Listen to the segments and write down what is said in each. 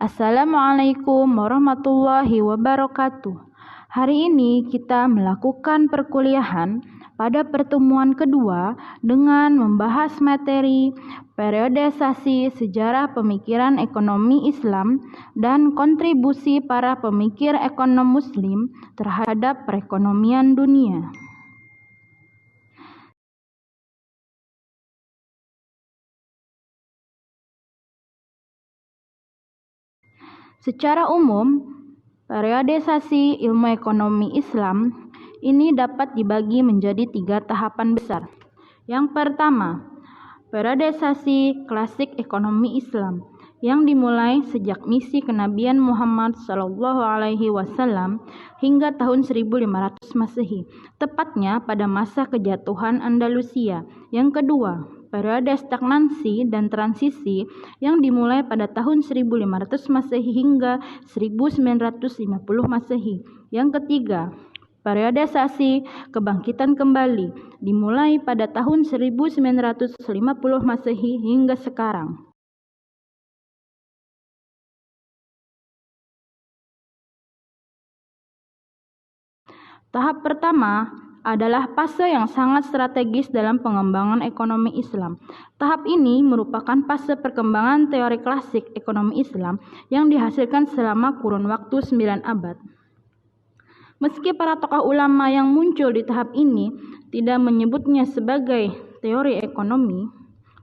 Assalamualaikum warahmatullahi wabarakatuh. Hari ini kita melakukan perkuliahan pada pertemuan kedua dengan membahas materi periodisasi sejarah pemikiran ekonomi Islam dan kontribusi para pemikir ekonom Muslim terhadap perekonomian dunia. Secara umum, periodisasi ilmu ekonomi Islam ini dapat dibagi menjadi 3 tahapan besar. Yang pertama, periodisasi klasik ekonomi Islam yang dimulai sejak misi kenabian Muhammad SAW hingga tahun 1500 Masehi, tepatnya pada masa kejatuhan Andalusia. Yang kedua, periode stagnansi dan transisi yang dimulai pada tahun 1500 Masehi hingga 1950 Masehi. Yang ketiga, periodisasi kebangkitan kembali dimulai pada tahun 1950 Masehi hingga sekarang. Tahap pertama adalah fase yang sangat strategis dalam pengembangan ekonomi Islam. Tahap ini merupakan fase perkembangan teori klasik ekonomi Islam yang dihasilkan selama kurun waktu 9 abad. Meski para tokoh ulama yang muncul di tahap ini tidak menyebutnya sebagai teori ekonomi,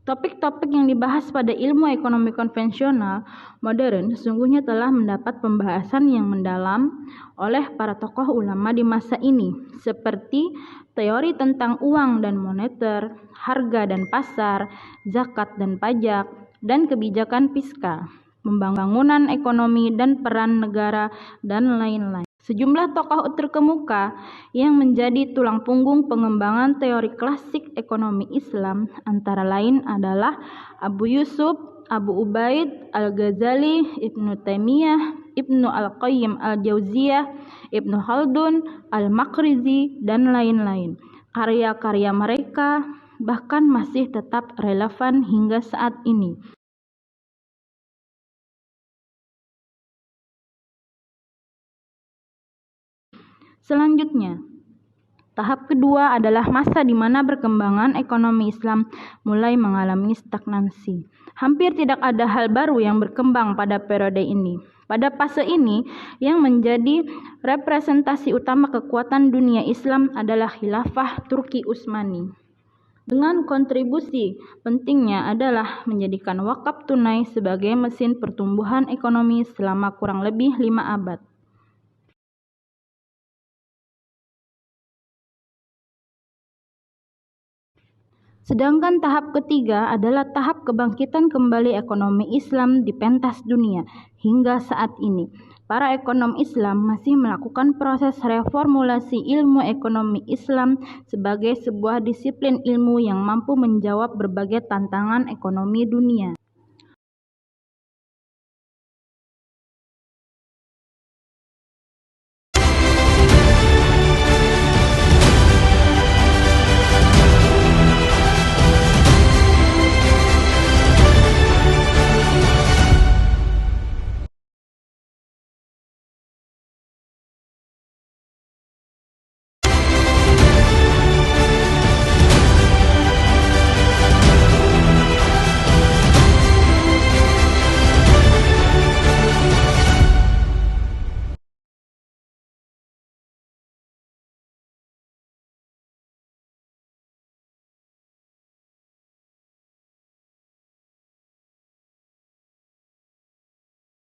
topik-topik yang dibahas pada ilmu ekonomi konvensional modern sesungguhnya telah mendapat pembahasan yang mendalam oleh para tokoh ulama di masa ini, seperti teori tentang uang dan moneter, harga dan pasar, zakat dan pajak, dan kebijakan fiskal, pembangunan ekonomi dan peran negara, dan lain-lain. Sejumlah tokoh terkemuka yang menjadi tulang punggung pengembangan teori klasik ekonomi Islam antara lain adalah Abu Yusuf, Abu Ubaid, Al-Ghazali, Ibnu Taimiyah, Ibnu Al-Qayyim Al-Jauziyah, Ibnu Khaldun, Al-Maqrizi, dan lain-lain. Karya-karya mereka bahkan masih tetap relevan hingga saat ini. Selanjutnya, tahap kedua adalah masa di mana perkembangan ekonomi Islam mulai mengalami stagnansi. Hampir tidak ada hal baru yang berkembang pada periode ini. Pada fase ini, yang menjadi representasi utama kekuatan dunia Islam adalah Khilafah Turki Utsmani. Dengan kontribusi pentingnya adalah menjadikan wakaf tunai sebagai mesin pertumbuhan ekonomi selama kurang lebih 5 abad. Sedangkan tahap ketiga adalah tahap kebangkitan kembali ekonomi Islam di pentas dunia. Hingga saat ini, para ekonom Islam masih melakukan proses reformulasi ilmu ekonomi Islam sebagai sebuah disiplin ilmu yang mampu menjawab berbagai tantangan ekonomi dunia.